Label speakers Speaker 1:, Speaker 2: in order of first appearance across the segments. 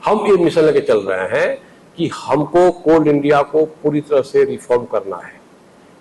Speaker 1: हम ये मिशन लेके चल रहे हैं कि हमको कोल इंडिया को पूरी तरह से रिफॉर्म करना है,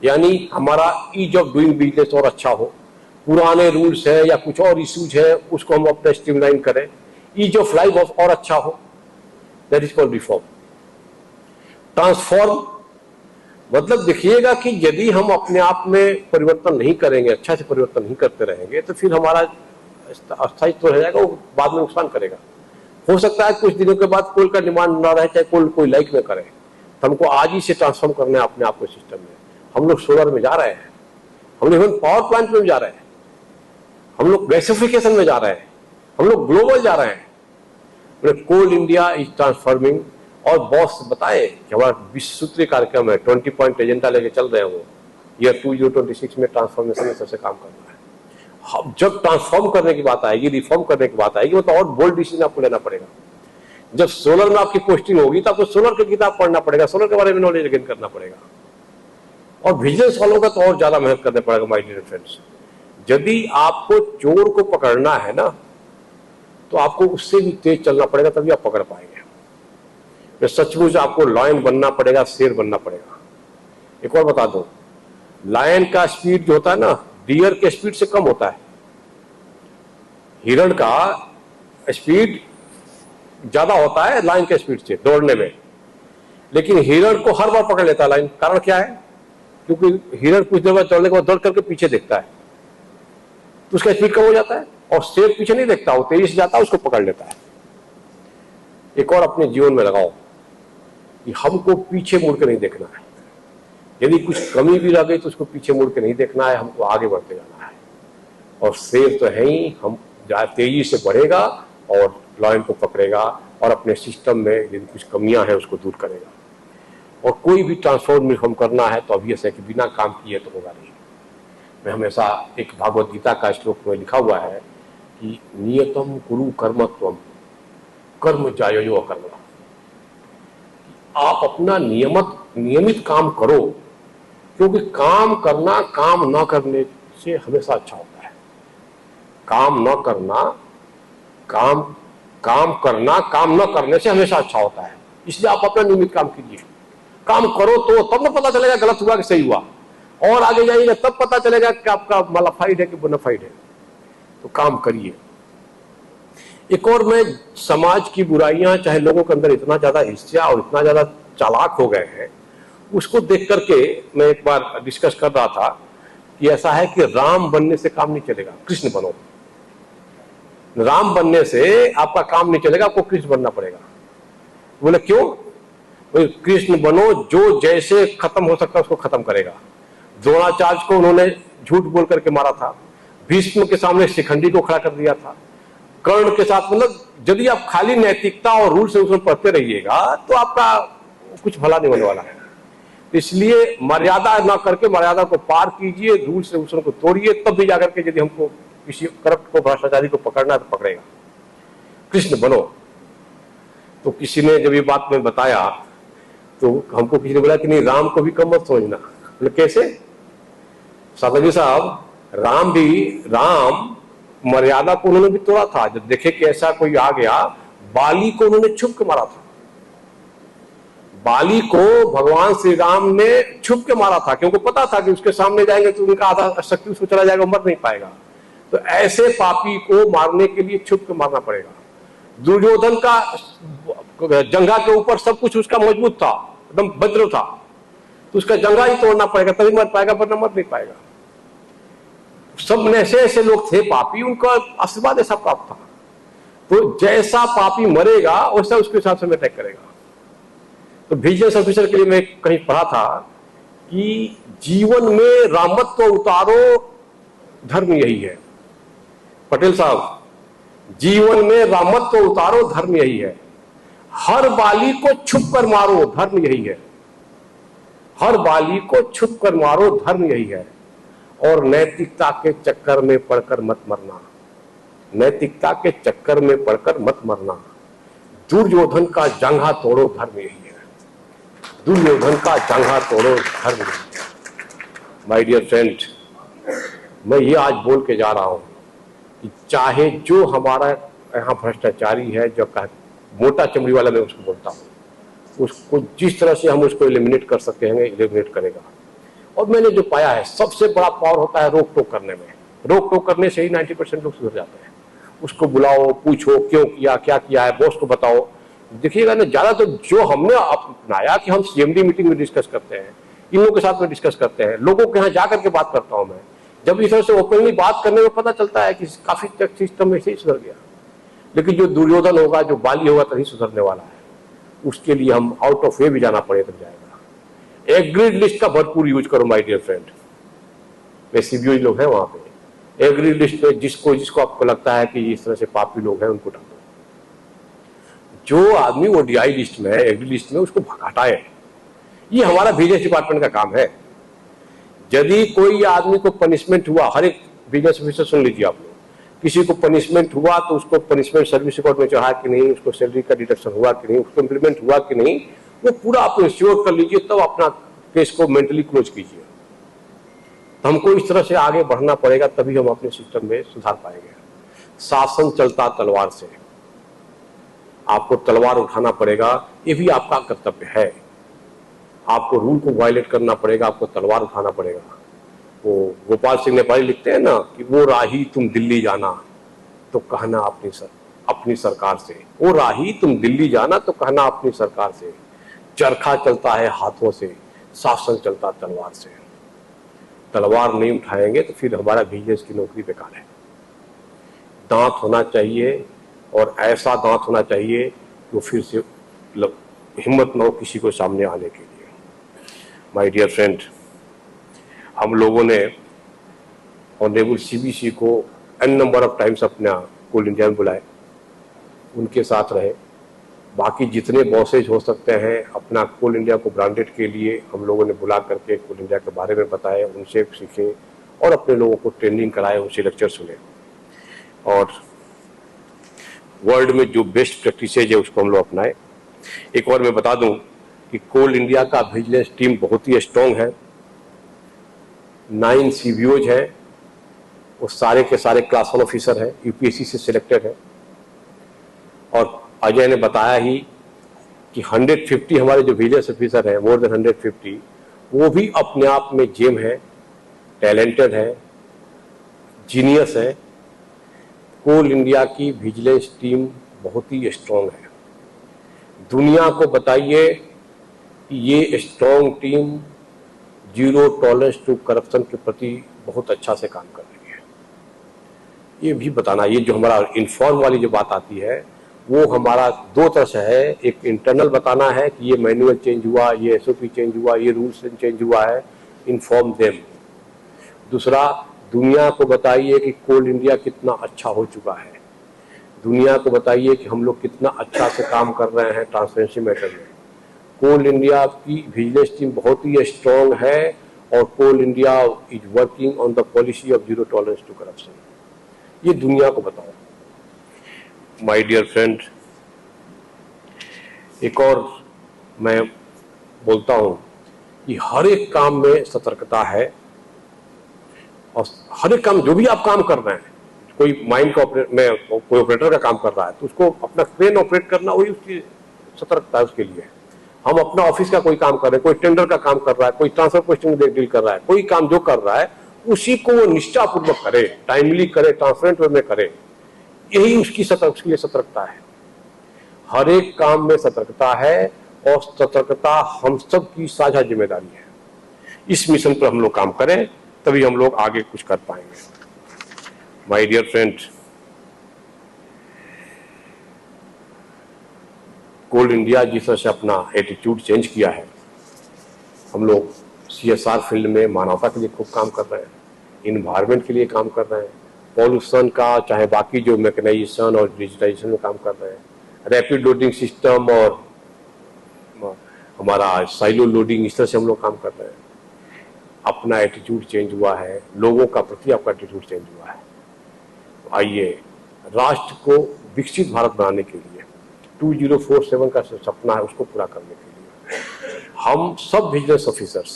Speaker 1: यानी हमारा ईज ऑफ डूइंग बिजनेस और अच्छा हो, पुराने रूल्स है या कुछ और इश्यूज है उसको हम अपने स्ट्रीमलाइन करें, ईज ऑफ लाइफ और अच्छा हो, that is called reform. Transform मतलब देखिएगा कि यदि हम अपने आप में परिवर्तन नहीं करेंगे, अच्छा से परिवर्तन नहीं करते रहेंगे, तो फिर हमारा अस्तित्व रह जाएगा, वो बाद में नुकसान करेगा। हो सकता है कुछ दिनों के बाद कोल का डिमांड ना रहे, चाहे कोई लाइक में करे, तो हमको आज ही से ट्रांसफॉर्म करना है अपने आप को सिस्टम में। हम लोग सोलर में जा रहे हैं, हम लोग पावर प्लांट में जा रहे हैं, हम लोग गैसिफिकेशन में जा रहे हैं, हम लोग ग्लोबल जा रहे हैं। कोल इंडिया इज ट्रांसफॉर्मिंग। और बॉस बताए कि हमारा 20 सूत्रीय कार्यक्रम है, 20 पॉइंट एजेंडा लेके चल रहे हैं, वो ईयर 2026 में ट्रांसफॉर्मेशन में सबसे काम करना है। हम जब ट्रांसफॉर्म करने की बात आएगी, रिफॉर्म करने की बात आएगी, तो और बोल्ड डिसीजन आपको लेना पड़ेगा। जब सोलर में आपकी पोस्टिंग होगी तो आपको सोलर की किताब पढ़ना पड़ेगा, सोलर के बारे में नॉलेज गेन करना पड़ेगा, और बिजनेस वालों का तो और ज्यादा मेहनत करना पड़ेगा। माय डियर फ्रेंड्स, यदि आपको चोर को पकड़ना है ना, तो आपको उससे भी तेज चलना पड़ेगा, तभी आप पकड़ पाएंगे। सचमुच आपको लायन बनना पड़ेगा, शेर बनना पड़ेगा। एक और बता दो, लायन का स्पीड जो होता है ना, डियर के स्पीड से कम होता है। हिरण का स्पीड ज्यादा होता है लायन के स्पीड से दौड़ने में, लेकिन हिरण को हर बार पकड़ लेता है लायन। कारण क्या है? क्योंकि हिरण कुछ देर बाद दौड़ने के बाद दौड़ करके पीछे देखता है, तो उसका स्पीड कम हो जाता है, और शेर पीछे नहीं देखता, वो तेजी से जाता है, उसको पकड़ लेता है। एक और अपने जीवन में लगाओ कि हमको पीछे मुड़ के नहीं देखना है। यदि कुछ कमी भी रह गई तो उसको पीछे मुड़ के नहीं देखना है, हमको आगे बढ़ते जाना है। और शेर तो है ही, हम तेजी से बढ़ेगा और लायन को पकड़ेगा, और अपने सिस्टम में यदि कुछ कमियां हैं उसको दूर करेगा। और कोई भी ट्रांसफॉर्म करना है तो अभी ऐसा है कि बिना काम किए तो होगा नहीं। मैं हमेशा एक भागवत गीता का श्लोक में लिखा हुआ है कि नियतम कुरु कर्मत्वम कर्म जायो अकर्म। आप अपना नियमित काम करो, क्योंकि काम करना काम न करने से हमेशा अच्छा होता है। काम न करना काम करना काम न करने से हमेशा अच्छा होता है। इसलिए आप अपना नियमित काम कीजिए। काम करो तो तब न पता चलेगा गलत हुआ कि सही हुआ, और आगे जाइएगा तब पता चलेगा कि आपका मलाफाइड है कि बोनाफाइड है। तो काम करिए। एक और, मैं समाज की बुराइयां, चाहे लोगों के अंदर इतना ज्यादा हिस्सा और इतना ज्यादा चालाक हो गए हैं, उसको देख करके मैं एक बार डिस्कस कर रहा था कि ऐसा है कि राम बनने से काम नहीं चलेगा, कृष्ण बनो। राम बनने से आपका काम नहीं चलेगा, आपको कृष्ण बनना पड़ेगा। बोले क्यों? कृष्ण बनो, जो जैसे खत्म हो सकता है उसको खत्म करेगा। द्रोणाचार्य को उन्होंने झूठ बोल करके मारा था, भीष्म के सामने शिखंडी को खड़ा कर दिया था, कर्ण के साथ। मतलब यदि आप खाली नैतिकता और रूल्स उसमें पढ़ते रहिएगा तो आपका कुछ भला नहीं होने वाला है। इसलिए मर्यादा ना करके मर्यादा को पार कीजिए, रूल्स रेगुलेशन को तोड़िए, तब भी जाकर के यदि हमको किसी करप्ट को, भ्रष्टाचारी को पकड़ना है तो पकड़ेगा। कृष्ण बनो। तो किसी ने जब ये बात में बताया तो हमको किसी ने बोला कि नहीं, राम को भी कम मत समझना। बोले कैसे? सादाजी साहब, राम मर्यादा को उन्होंने भी तोड़ा था। जब देखे कि ऐसा कोई आ गया, बाली को उन्होंने छुप के मारा था। बाली को भगवान श्री राम ने छुप के मारा था, क्योंकि पता था कि उसके सामने जाएंगे तो उनका आधा शक्ति उसको चला जाएगा, मर नहीं पाएगा। तो ऐसे पापी को मारने के लिए छुप के मारना पड़ेगा। दुर्योधन का जंघा के ऊपर सब कुछ उसका मजबूत था, एकदम भद्र था, तो उसका जंघा ही तोड़ना पड़ेगा, तभी मर पाएगा, वरना मर नहीं पाएगा। सब ऐसे ऐसे लोग थे पापी, उनका आशीर्वाद ऐसा प्राप्त था। तो जैसा पापी मरेगा वैसा उसके हिसाब से अटैक करेगा। तो बिजनेस ऑफिसर के लिए मैं कहीं पढ़ा था कि जीवन में रामत्व उतारो, धर्म यही है। पटेल साहब, जीवन में रामत्व उतारो, धर्म यही है। हर बाली को छुप कर मारो, धर्म यही है। हर बाली को छुप कर मारो, धर्म यही है। और नैतिकता के चक्कर में पड़कर मत मरना, नैतिकता के चक्कर में पड़कर मत मरना। दुर्योधन का जंघा तोड़ो, धर्म यही है। दुर्योधन का जंघा तोड़ो, धर्म यही है। माय डियर फ्रेंड, मैं ये आज बोल के जा रहा हूं कि चाहे जो हमारा यहाँ भ्रष्टाचारी है, जो मोटा चमड़ी वाला मैं उसको बोलता हूँ, उसको जिस तरह से हम उसको एलिमिनेट कर सकते हैं एलिमिनेट करेगा। और मैंने जो पाया है सबसे बड़ा पावर होता है रोक टोक करने में। रोक टोक करने से ही 90% लोग सुधर जाते हैं। उसको बुलाओ, पूछो क्यों किया, क्या किया है, बॉस को बताओ। देखिएगा ना, ज्यादा तो जो हमने अपनाया कि हम सीएमडी मीटिंग में डिस्कस करते हैं, इन लोगों के साथ में डिस्कस करते हैं, लोगों के यहाँ जाकर के बात करता हूं मैं। जब इस तरह से ओपनली बात करने में पता चलता है कि काफी सिस्टम ऐसे ही सुधर गया। लेकिन जो दुर्योधन होगा, जो बाली होगा, तभी सुधरने वाला है। उसके लिए हम आउट ऑफ वे भी जाना पड़े तब जाएगा। एग्रीड लिस्ट का भरपूर यूज करो माय डियर फ्रेंड। वे सीबीओ लोग हैं वहां पे, एग्रीड लिस्ट में जिसको आपको लगता है कि इस तरह से पापी लोग हैं उनको डालो। जो आदमी वो डीआई लिस्ट में है, एग्रीड लिस्ट में, उसको हटाए। ये हमारा बिजनेस डिपार्टमेंट का काम है। यदि कोई आदमी को पनिशमेंट हुआ, हर एक बिजनेस ऑफिसर सुन लीजिए आप लोग, किसी को पनिशमेंट हुआ तो उसको पनिशमेंट सर्विस रिकॉर्ड में चढ़ा कि नहीं, उसको सैलरी का डिडक्शन हुआ कि नहीं, उसको इम्प्लीमेंट हुआ कि नहीं, वो पूरा आप इंश्योर कर लीजिए, तब अपना केस को मेंटली क्लोज कीजिए। हमको इस तरह से आगे बढ़ना पड़ेगा, तभी हम अपने सिस्टम में सुधार पाएंगे। शासन चलता तलवार से, आपको तलवार उठाना पड़ेगा, ये भी आपका कर्तव्य है। आपको रूल को वायलेट करना पड़ेगा, आपको तलवार उठाना पड़ेगा। वो गोपाल सिंह नेपाली लिखते हैं ना कि वो राही तुम दिल्ली जाना तो कहना अपनी सरकार से, वो राही तुम दिल्ली जाना तो कहना अपनी सरकार से। चरखा चलता है हाथों से, शासन चलता तलवार से। तलवार नहीं उठाएंगे तो फिर हमारा बिजनेस की नौकरी बेकार है। दांत होना चाहिए, और ऐसा दांत होना चाहिए कि वो फिर से हिम्मत न हो किसी को सामने आने के लिए। माय डियर फ्रेंड, हम लोगों ने ऑनरेबल सीबीसी को एन नंबर ऑफ टाइम्स अपना कोल इंडिया में बुलाए, उनके साथ रहे। बाकी जितने बॉसेज हो सकते हैं अपना कोल इंडिया को ब्रांडेड के लिए हम लोगों ने बुला करके कोल इंडिया के बारे में बताए, उनसे सीखे और अपने लोगों को ट्रेनिंग कराए, उनसे लेक्चर सुने। और वर्ल्ड में जो बेस्ट प्रैक्टिसेज है उसको हम लोग अपनाए। एक और मैं बता दूं कि कोल इंडिया का विजिलेंस टीम बहुत ही स्ट्रांग है। 9 सीबीओज हैं, वो सारे के सारे क्लास 1 ऑफिसर हैं, यूपीएससी से सिलेक्टेड है। और अजय ने बताया ही कि 150 हमारे जो विजिलेंस ऑफिसर हैं, मोर देन 150, वो भी अपने आप में जेम है, टैलेंटेड है, जीनियस है। कोल इंडिया की विजिलेंस टीम बहुत ही स्ट्रांग है। दुनिया को बताइए कि ये strong team zero tolerance to corruption के प्रति बहुत अच्छा से काम कर रही है। ये भी बताना, ये जो हमारा इन्फॉर्म वाली जो बात आती है वो हमारा 2 तरह से है। एक इंटरनल बताना है कि ये मैनुअल चेंज हुआ, ये एसओपी चेंज हुआ, ये रूल्स चेंज हुआ है, इन्फॉर्म देम। दूसरा, दुनिया को बताइए कि कोल इंडिया कितना अच्छा हो चुका है। दुनिया को बताइए कि हम लोग कितना अच्छा से काम कर रहे हैं ट्रांसपेरेंसी मैटर में। कोल इंडिया की विजिलेंस टीम बहुत ही स्ट्रांग है और coal India is working on the policy of zero tolerance to corruption. ये दुनिया को बताओ। माय डियर फ्रेंड, एक और मैं बोलता हूं कि हर एक काम में सतर्कता है। और हर एक काम, जो भी आप काम कर रहे हैं, कोई माइंड का कोई ऑपरेटर का काम कर रहा है तो उसको अपना क्रेन ऑपरेट करना वही उसकी सतर्कता है। उसके लिए हम अपना ऑफिस का कोई काम कर रहे हैं, कोई टेंडर का काम कर रहा है, कोई ट्रांसफर पोस्टिंग डील कर रहा है, कोई काम जो कर रहा है उसी को वो निष्ठापूर्वक करे, टाइमली करे, ट्रांसपेरेंट वे में करे। यही उसकी उसके लिए सतर्कता है। हर एक काम में सतर्कता है और सतर्कता हम सब की साझा जिम्मेदारी है। इस मिशन पर हम लोग काम करें तभी हम लोग आगे कुछ कर पाएंगे। My dear friend, Coal India जिस तरह से अपना एटीट्यूड चेंज किया है, हम लोग सीएसआर फील्ड में मानवता के लिए खूब काम कर रहे हैं, इन्वायरमेंट के लिए काम कर रहे हैं, पॉल्यूशन का चाहे बाकी जो मैकेनाइजेशन और डिजिटाइजेशन में काम कर रहे हैं, रैपिड लोडिंग सिस्टम और हमारा साइलो लोडिंग, इस तरह से हम लोग काम कर रहे हैं। अपना एटीट्यूड चेंज हुआ है, लोगों का प्रति आपका एटीट्यूड चेंज हुआ है। तो आइए राष्ट्र को विकसित भारत बनाने के लिए 2047 का सपना है, उसको पूरा करने के लिए हम सब विजिलेंस ऑफिसर्स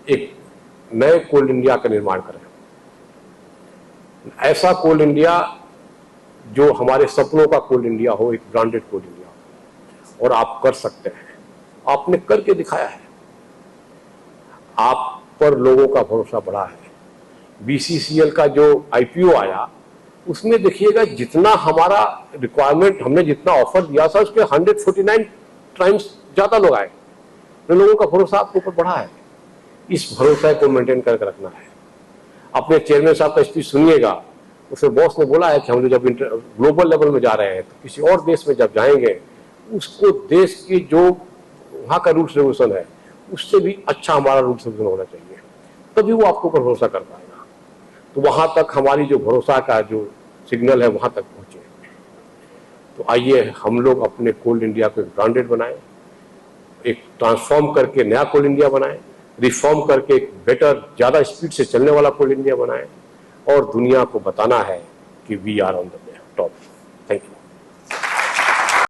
Speaker 1: एक नए कोल इंडिया का निर्माण करें। ऐसा कोल इंडिया जो हमारे सपनों का कोल इंडिया हो, एक ब्रांडेड कोल इंडिया हो। और आप कर सकते हैं, आपने करके दिखाया है, आप पर लोगों का भरोसा बढ़ा है। बीसीसीएल का जो आईपीओ आया उसमें देखिएगा जितना हमारा रिक्वायरमेंट, हमने जितना ऑफर दिया था उसके 149 टाइम्स ज्यादा लोग आए, तो लोगों का भरोसा आपके ऊपर बढ़ा है। इस भरोसे को मेंटेन करके रखना है। अपने चेयरमैन साहब का स्पीच सुनिएगा, उसमें बॉस ने बोला है कि हम लोग जब ग्लोबल लेवल में जा रहे हैं तो किसी और देश में जब जाएंगे उसको देश की जो वहाँ का रूल्स रेगुलेशन है उससे भी अच्छा हमारा रूल्स रेगुलेशन होना चाहिए, तभी वो आपके ऊपर भरोसा कर पाएगा। तो वहां तक हमारी जो भरोसा का जो सिग्नल है वहां तक पहुंचे। तो आइए हम लोग अपने कोल इंडिया को एक ब्रांडेड बनाएं, एक ट्रांसफॉर्म करके नया कोल इंडिया बनाएं, रिफॉर्म करके एक बेटर, ज्यादा स्पीड से चलने वाला कोल इंडिया बनाएं और दुनिया को बताना है कि we are on the top.